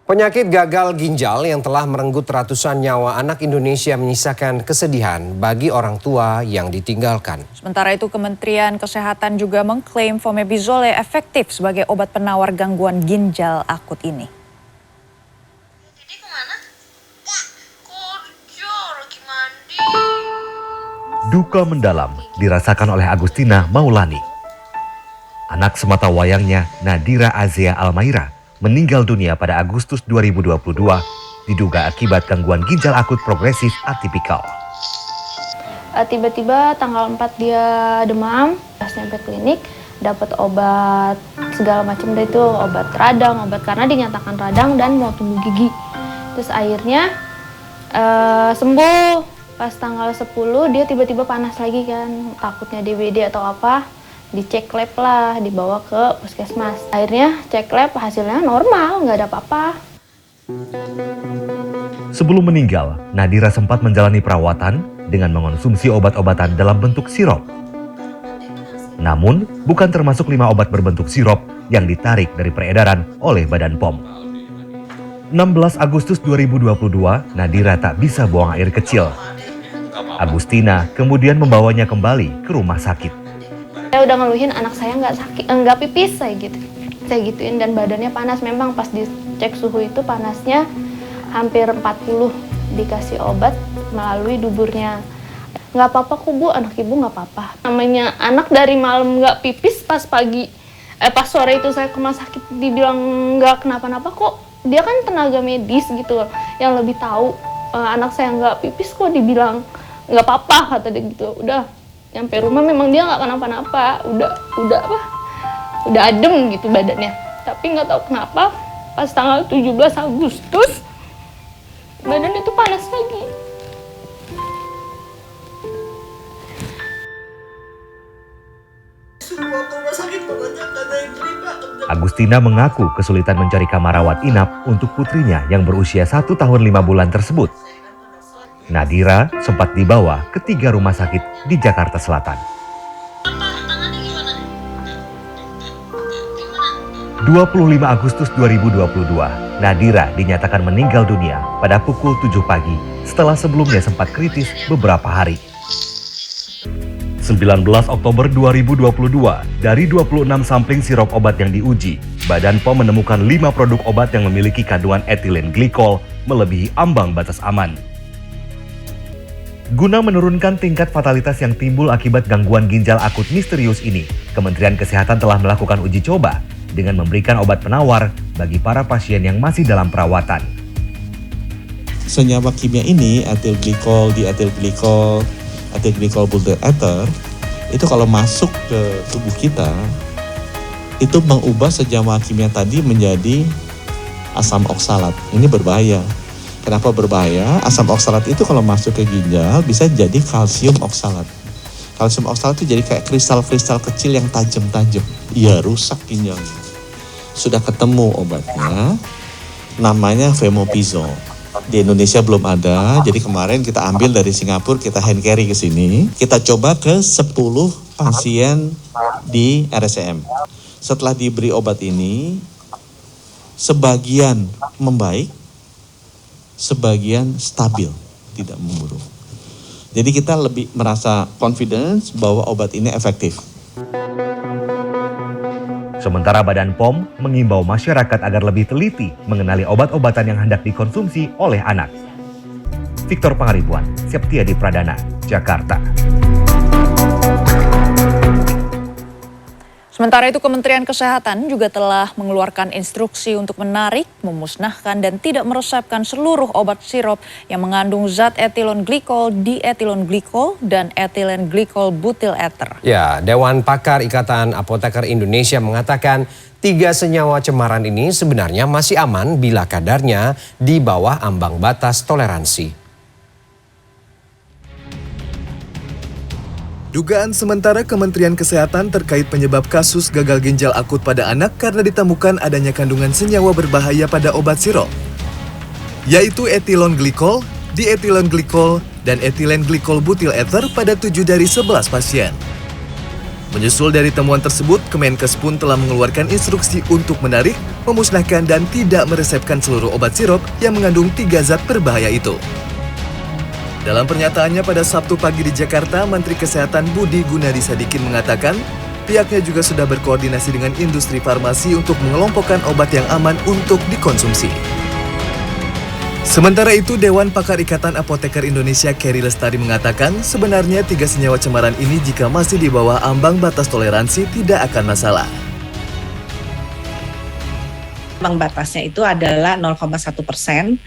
Penyakit gagal ginjal yang telah merenggut ratusan nyawa anak Indonesia menyisakan kesedihan bagi orang tua yang ditinggalkan. Sementara itu, Kementerian Kesehatan juga mengklaim fomepizole efektif sebagai obat penawar gangguan ginjal akut ini. Duka mendalam dirasakan oleh Agustina Maulani. Anak semata wayangnya, Nadira Azea Almaira, meninggal dunia pada Agustus 2022 diduga akibat gangguan ginjal akut progresif atipikal. Tiba-tiba tanggal 4 dia demam, pas nyampe klinik dapat obat segala macam deh itu, obat radang, obat karena dinyatakan radang dan mau tumbuh gigi. Terus akhirnya sembuh. Pas tanggal 10 dia tiba-tiba panas lagi kan, takutnya DBD atau apa. Dicek lab lah, dibawa ke puskesmas. Akhirnya cek lab hasilnya normal, nggak ada apa-apa. Sebelum meninggal, Nadira sempat menjalani perawatan dengan mengonsumsi obat-obatan dalam bentuk sirop. Namun, bukan termasuk 5 obat berbentuk sirop yang ditarik dari peredaran oleh Badan POM. 16 Agustus 2022, Nadira tak bisa buang air kecil. Agustina kemudian membawanya kembali ke rumah sakit. Saya udah ngeluhin anak saya nggak sakit, nggak pipis, saya gituin dan badannya panas. Memang pas dicek suhu itu panasnya hampir 40, dikasih obat melalui duburnya. Nggak apa-apa kok Bu, anak ibu nggak apa-apa. Namanya anak dari malam nggak pipis, pas pas sore itu saya ke rumah sakit dibilang nggak kenapa-napa kok. Dia kan tenaga medis gitu yang lebih tahu. Anak saya nggak pipis kok dibilang nggak apa-apa, kata dia gitu. Udah nyampe rumah memang dia nggak kenapa-napa, udah adem gitu badannya. Tapi nggak tahu kenapa pas tanggal 17 Agustus badannya tuh panas lagi. Agustina mengaku kesulitan mencari kamar rawat inap untuk putrinya yang berusia 1 tahun 5 bulan tersebut. Nadira sempat dibawa ke 3 rumah sakit di Jakarta Selatan. 25 Agustus 2022, Nadira dinyatakan meninggal dunia pada pukul 7 pagi setelah sebelumnya sempat kritis beberapa hari. 19 Oktober 2022, dari 26 sampling sirop obat yang diuji, Badan POM menemukan 5 produk obat yang memiliki kandungan etilen glikol melebihi ambang batas aman. Guna menurunkan tingkat fatalitas yang timbul akibat gangguan ginjal akut misterius ini, Kementerian Kesehatan telah melakukan uji coba dengan memberikan obat penawar bagi para pasien yang masih dalam perawatan. Senyawa kimia ini, etilglikol, dietilglikol, etilglikol butyl ether, itu kalau masuk ke tubuh kita, itu mengubah senyawa kimia tadi menjadi asam oksalat. Ini berbahaya. Kenapa berbahaya? Asam oksalat itu kalau masuk ke ginjal bisa jadi kalsium oksalat. Kalsium oksalat itu jadi kayak kristal-kristal kecil yang tajam-tajam. Iya, rusak ginjalnya. Sudah ketemu obatnya, namanya fomepizole. Di Indonesia belum ada, jadi kemarin kita ambil dari Singapura, kita hand carry ke sini. Kita coba ke 10 pasien di RSCM. Setelah diberi obat ini, sebagian membaik, sebagian stabil, tidak memburuk. Jadi kita lebih merasa confidence bahwa obat ini efektif. Sementara Badan POM mengimbau masyarakat agar lebih teliti mengenali obat-obatan yang hendak dikonsumsi oleh anak. Victor Pangaribuan, Septiadi Pradana, Jakarta. Sementara itu, Kementerian Kesehatan juga telah mengeluarkan instruksi untuk menarik, memusnahkan, dan tidak meresepkan seluruh obat sirop yang mengandung zat etilen glikol, dietilen glikol, dan etilen glikol butyl ether. Ya, Dewan Pakar Ikatan Apoteker Indonesia mengatakan 3 senyawa cemaran ini sebenarnya masih aman bila kadarnya di bawah ambang batas toleransi. Dugaan sementara Kementerian Kesehatan terkait penyebab kasus gagal ginjal akut pada anak karena ditemukan adanya kandungan senyawa berbahaya pada obat sirop, yaitu etilen glikol, dietilen glikol, dan etilen glikol butyl ether pada 7 dari 11 pasien. Menyusul dari temuan tersebut, Kemenkes pun telah mengeluarkan instruksi untuk menarik, memusnahkan, dan tidak meresepkan seluruh obat sirup yang mengandung 3 zat berbahaya itu. Dalam pernyataannya pada Sabtu pagi di Jakarta, Menteri Kesehatan Budi Gunadi Sadikin mengatakan, pihaknya juga sudah berkoordinasi dengan industri farmasi untuk mengelompokkan obat yang aman untuk dikonsumsi. Sementara itu, Dewan Pakar Ikatan Apoteker Indonesia Kerry Lestari mengatakan sebenarnya 3 senyawa cemaran ini jika masih di bawah ambang batas toleransi tidak akan masalah. Ambang batasnya itu adalah 0,1%.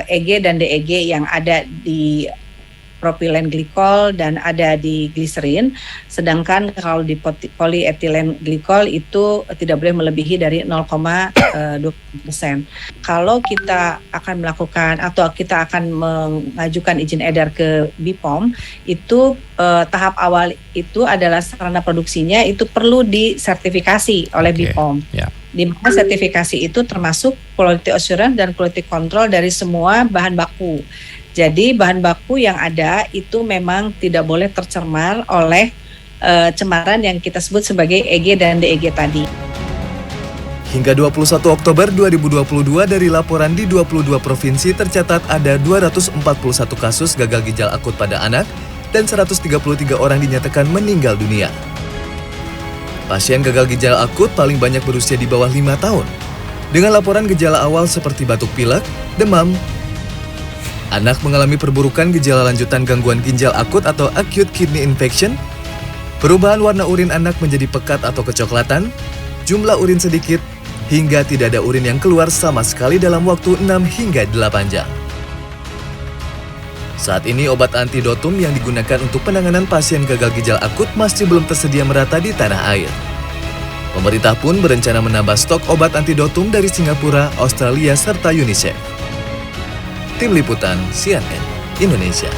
EG dan DEG yang ada di propilen glikol dan ada di gliserin, sedangkan kalau di polyethylene glikol itu tidak boleh melebihi dari 0,2%. Kalau kita akan melakukan atau kita akan mengajukan izin edar ke BPOM, itu tahap awal itu adalah sarana produksinya itu perlu disertifikasi oleh BPOM. Di mana sertifikasi itu termasuk quality assurance dan quality control dari semua bahan baku. Jadi bahan baku yang ada itu memang tidak boleh tercemar oleh cemaran yang kita sebut sebagai EG dan DEG tadi. Hingga 21 Oktober 2022 dari laporan di 22 provinsi tercatat ada 241 kasus gagal ginjal akut pada anak dan 133 orang dinyatakan meninggal dunia. Pasien gagal ginjal akut paling banyak berusia di bawah 5 tahun. Dengan laporan gejala awal seperti batuk pilek, demam, anak mengalami perburukan gejala lanjutan gangguan ginjal akut atau acute kidney infection, perubahan warna urin anak menjadi pekat atau kecoklatan, jumlah urin sedikit, hingga tidak ada urin yang keluar sama sekali dalam waktu 6 hingga 8 jam. Saat ini obat antidotum yang digunakan untuk penanganan pasien gagal ginjal akut masih belum tersedia merata di tanah air. Pemerintah pun berencana menambah stok obat antidotum dari Singapura, Australia, serta UNICEF. Tim Liputan CNN Indonesia.